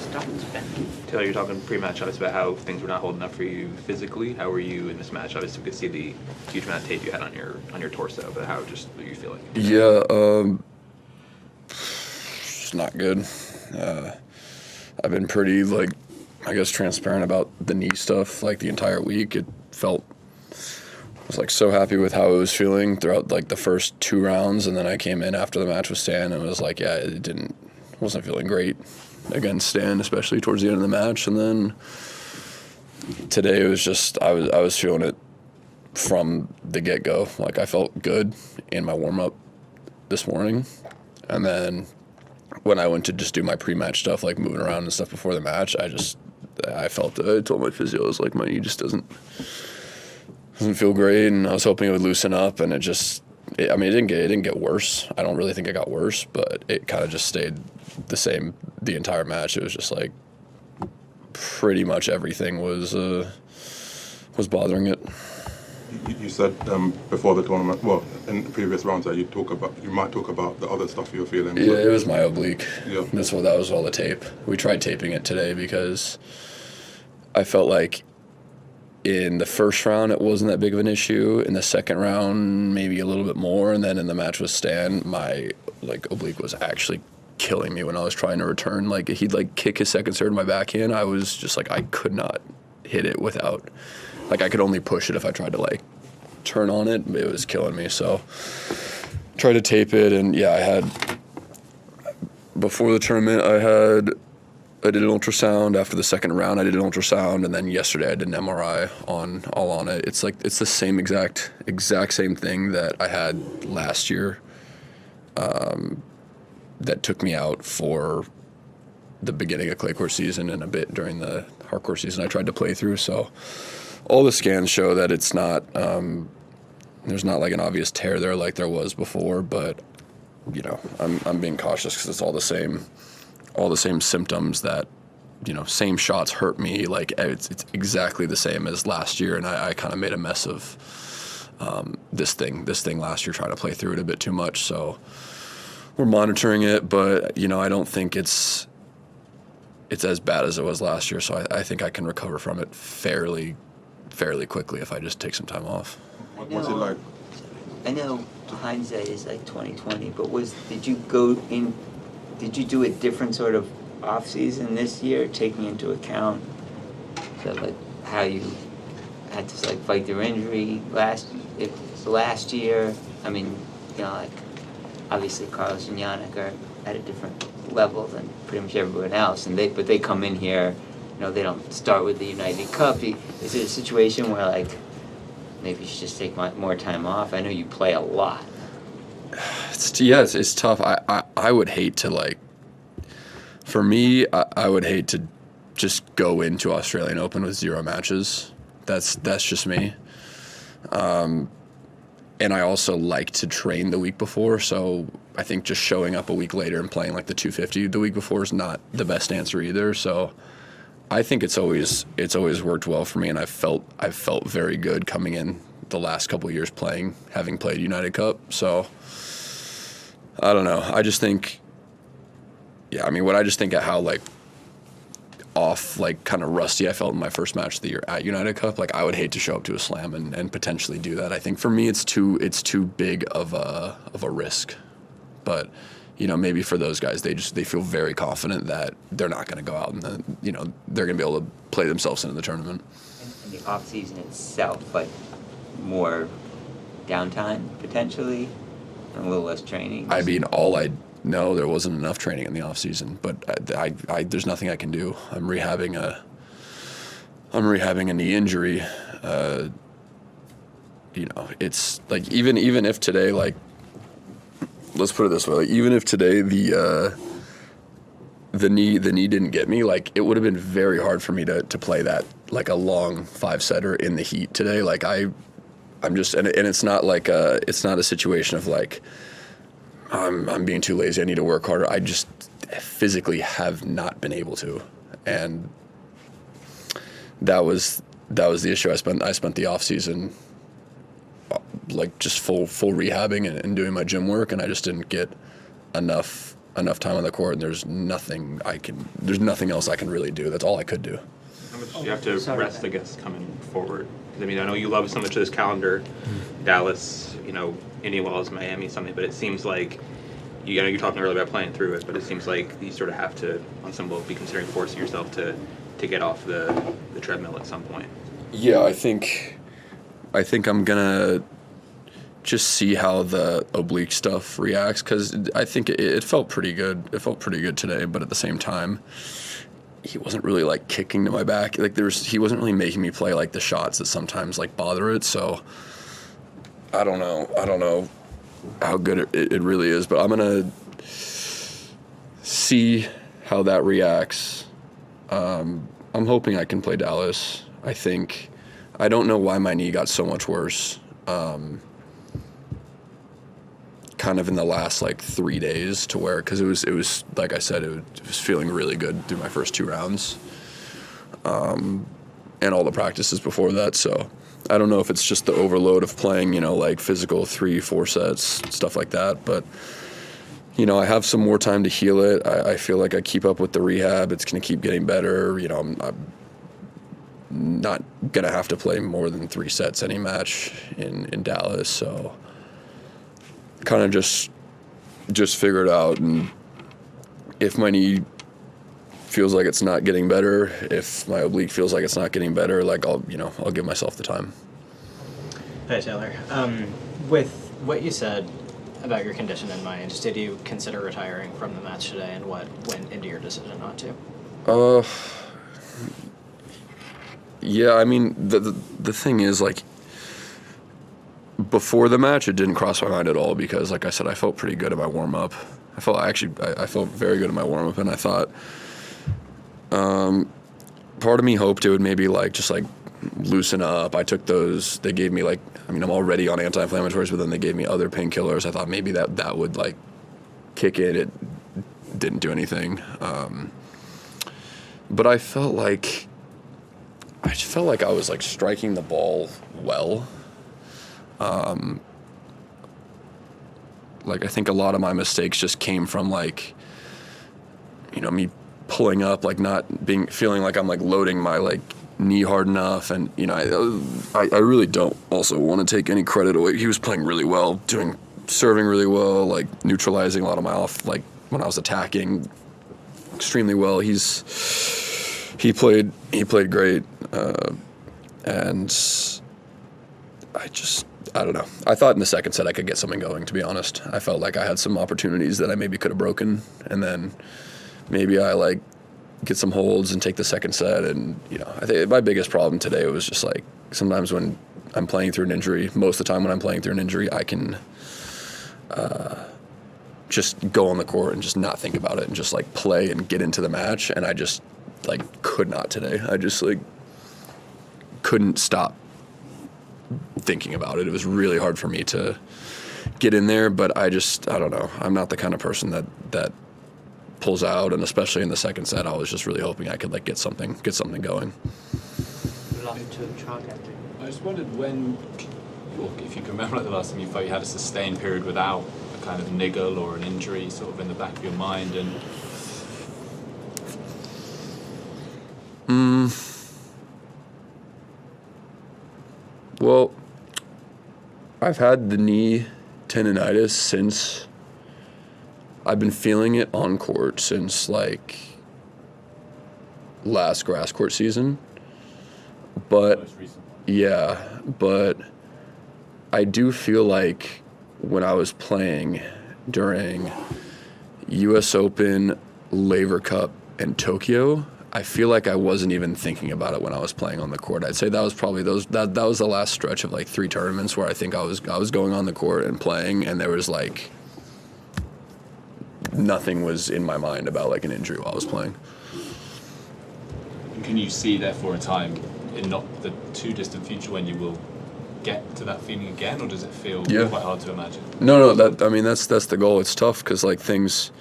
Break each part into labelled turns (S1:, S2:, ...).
S1: Stockton's been.
S2: Taylor, you're talking pre-match, obviously, about how things were not holding up for you physically. How were you in this match? Obviously, we could see the huge amount of tape you had on your torso, but how just were you feeling?
S3: Yeah, it's not good. I've been pretty, like, I guess, transparent about the knee stuff, like, the entire week. It felt, I was, like, so happy with how it was feeling throughout, like, the first 2 rounds, and then I came in after the match with Stan and was like, yeah, wasn't feeling great against Stan, especially towards the end of the match. And then today it was just, I was feeling it from the get-go. Like, I felt good in my warm-up this morning. And then when I went to just do my pre-match stuff, like moving around and stuff before the match, I told my physio, I was like, my knee just doesn't feel great, and I was hoping it would loosen up, and it didn't get worse. I don't really think it got worse, but it kind of just stayed the same the entire match. It was just like pretty much everything was bothering it.
S4: You said before the tournament, well, in the previous rounds, that you might talk about the other stuff you were feeling.
S3: Yeah, it was my oblique.
S4: Yeah.
S3: That was all the tape. We tried taping it today because I felt like in the first round it wasn't that big of an issue. In the second round, maybe a little bit more, and then in the match with Stan, my oblique was actually killing me when I was trying to return. Like, he'd kick his second serve in my backhand. I was just like, I could not hit it without, like, I could only push it if I tried to turn on it. It was killing me. So tried to tape it, and yeah, before the tournament I did an ultrasound. After the second round I did an ultrasound, and then yesterday I did an MRI on it. It's the same exact same thing that I had last year. That took me out for the beginning of clay court season and a bit during the hardcourt season I tried to play through. So all the scans show that it's not, there's not like an obvious tear there like there was before, but you know, I'm being cautious because it's all the same symptoms that, you know, same shots hurt me. Like, it's exactly the same as last year, and I kind of made a mess of this thing last year, trying to play through it a bit too much. So we're monitoring it, but you know, I don't think it's as bad as it was last year. So I think I can recover from it fairly quickly if I just take some time off.
S4: What's it like?
S1: I know hindsight is like 20/20, but did you do a different sort of off-season this year, taking into account how you had to fight your injury last year? I mean, you know, obviously Carlos and Yannick are at a different level than pretty much everyone else, but they come in here, you know, they don't start with the United Cup. Is it a situation where maybe you should just take more time off? I know you play a lot.
S3: It's tough. I would hate to for me, I would hate to just go into Australian Open with 0 matches. That's just me. And I also like to train the week before, so I think just showing up a week later and playing the 250 the week before is not the best answer either. So I think it's always worked well for me, and I've felt very good coming in the last couple of years having played United Cup. So I don't know. I just think, when I just think of how off, kind of rusty I felt in my first match of the year at United Cup, I would hate to show up to a slam and potentially do that. I think for me it's too big of a risk. But you know, maybe for those guys, they feel very confident that they're not going to go out and then, you know, they're going to be able to play themselves into the tournament.
S1: And the off season itself, more downtime potentially, and a little less training.
S3: I mean, no, there wasn't enough training in the off season, but there's nothing I can do. I'm rehabbing a knee injury. You know, it's even if today, let's put it this way, even if today the knee didn't get me, it would have been very hard for me to play that a long 5-setter in the heat today. I'm just, and it's not it's not a situation of I'm being too lazy, I need to work harder. I just physically have not been able to, and that was the issue. I spent the off season just full rehabbing and doing my gym work, and I just didn't get enough enough time on the court, and there's nothing else I can really do. That's all I could do.
S2: How much do you have to rest, I guess, coming forward? 'Cause, I mean, I know you love so much of this calendar, Dallas, Indy Wells, Miami, something, but it seems like, I know you're talking earlier about playing through it, but it seems like you sort of have to, on some level, be considering forcing yourself to get off the treadmill at some point.
S3: Yeah, I think I'm gonna just see how the oblique stuff reacts, because I think it felt pretty good. It felt pretty good today, but at the same time, he wasn't really like kicking to my back. Like he wasn't really making me play like the shots that sometimes like bother it. So I don't know how good it really is, but I'm gonna see how that reacts. I'm hoping I can play Dallas. I don't know why my knee got so much worse. Kind of in the last like 3 days, to where, because it was like I said, it was feeling really good through my first 2 rounds, and all the practices before that. So I don't know if it's just the overload of playing, like physical 3-4 sets, stuff like that. But I have some more time to heal it. I feel like I keep up with the rehab. It's going to keep getting better. I'm not going to have to play more than 3 sets any match in Dallas. So kind of just figure it out. And if my knee feels like it's not getting better, if my oblique feels like it's not getting better, like I'll give myself the time.
S5: Hey, Taylor. With what you said about your condition in mind, did you consider retiring from the match today, and what went into your decision not to?
S3: Yeah, I mean, the thing is, like, before the match, it didn't cross my mind at all, because, like I said, I felt pretty good at my warm-up. I felt very good at my warm-up, and I thought, part of me hoped it would maybe, like, just, like, loosen up. I took those, they gave me, like, I'm already on anti-inflammatories, but then they gave me other painkillers. I thought maybe that would, like, kick in. It didn't do anything. But I felt like I was, like, striking the ball well. Like, I think a lot of my mistakes just came from, like, me pulling up, like, feeling like I'm, like, loading my, like, knee hard enough. And, I really don't also want to take any credit away. He was playing really well, serving really well, like, neutralizing a lot of my off, like, when I was attacking extremely well. He played great. And I don't know. I thought in the second set I could get something going, to be honest. I felt like I had some opportunities that I maybe could have broken, and then maybe I, like, get some holds and take the second set. And, I think my biggest problem today was just, like, sometimes when I'm playing through an injury, most of the time when I'm playing through an injury, I can just go on the court and just not think about it and just, like, play and get into the match. And I just, like, could not today. I just, like, couldn't stop thinking about it. It was really hard for me to get in there, but I don't know. I'm not the kind of person that pulls out, and especially in the second set, I was just really hoping I could, like, get something going.
S6: I just wondered if you can remember, like, the last time you felt you had a sustained period without a kind of niggle or an injury sort of in the back of your mind. And
S3: Well, I've had the knee tendonitis since I've been feeling it on court since, like, last grass court season. But yeah, but I do feel like when I was playing during US Open, Laver Cup, and Tokyo, I feel like I wasn't even thinking about it when I was playing on the court. I'd say that was probably that was the last stretch of, like, 3 tournaments where I think I was going on the court and playing, and there was, like, nothing was in my mind about, like, an injury while I was playing.
S6: can you see, therefore, a time in not the too distant future when you will get to that feeling again, or does it feel quite hard to imagine?
S3: No, that's the goal. It's tough because, like, things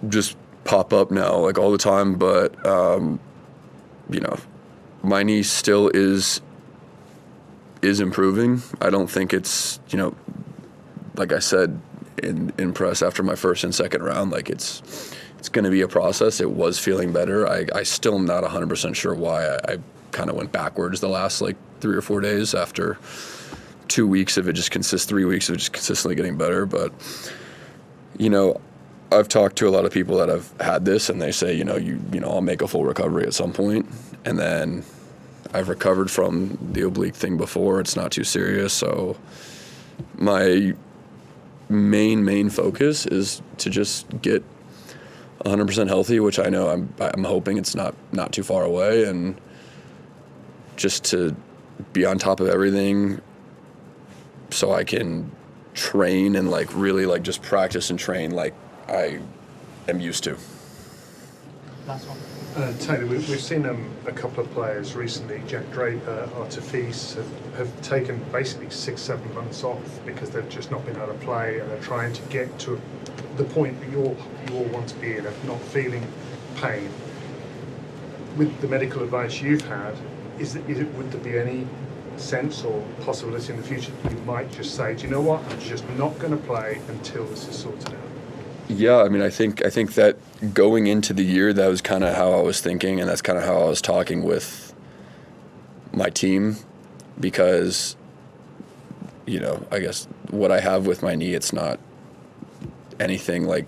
S3: just pop up now, like, all the time, but my knee still is improving. I don't think it's, like I said, impressed after my first and second round. Like it's going to be a process. It was feeling better. I still am not 100% sure why I kind of went backwards the last like 3 or 4 days after 2 weeks of it just 3 weeks of just consistently getting better. But I've talked to a lot of people that have had this, and they say, I'll make a full recovery at some point. And then I've recovered from the oblique thing before. It's not too serious. So my main focus is to just get 100% healthy, which I know I'm hoping it's not too far away, and just to be on top of everything so I can train and like really like just practice and train like I am used to.
S7: Last one.
S8: Taylor, we've seen a couple of players recently, Jack Draper, Artifice, have taken basically 6-7 months off because they've just not been able to play, and they're trying to get to the point that you all want to be in, of not feeling pain. With the medical advice you've had, would there be any sense or possibility in the future that you might just say, do you know what, I'm just not going to play until this is sorted out?
S3: Yeah, I mean, I think that going into the year, that was kind of how I was thinking, and that's kind of how I was talking with my team, because, I guess what I have with my knee, it's not anything like,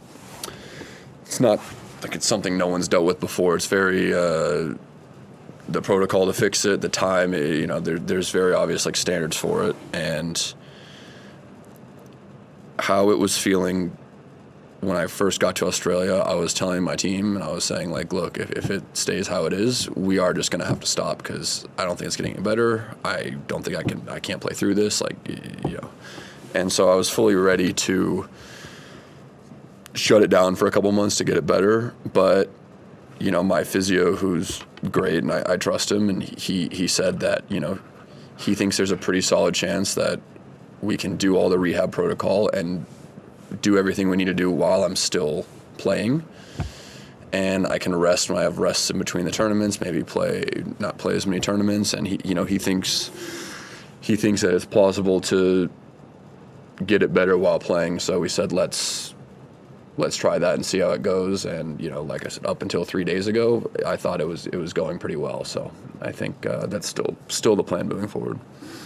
S3: it's not like it's something no one's dealt with before. It's very, the protocol to fix it, the time, there's very obvious like standards for it, and how it was feeling when I first got to Australia. I was telling my team, and I was saying, like, look, if it stays how it is, we are just going to have to stop, because I don't think it's getting any better. I don't think I can't play through this, And so I was fully ready to shut it down for a couple months to get it better. But, my physio, who's great, and I trust him, and he said that, he thinks there's a pretty solid chance that we can do all the rehab protocol and do everything we need to do while I'm still playing, and I can rest when I have rests in between the tournaments, maybe not play as many tournaments, and he thinks that it's plausible to get it better while playing. So we said let's try that and see how it goes. And like I said, up until 3 days ago, I thought it was going pretty well. So I think that's still the plan moving forward.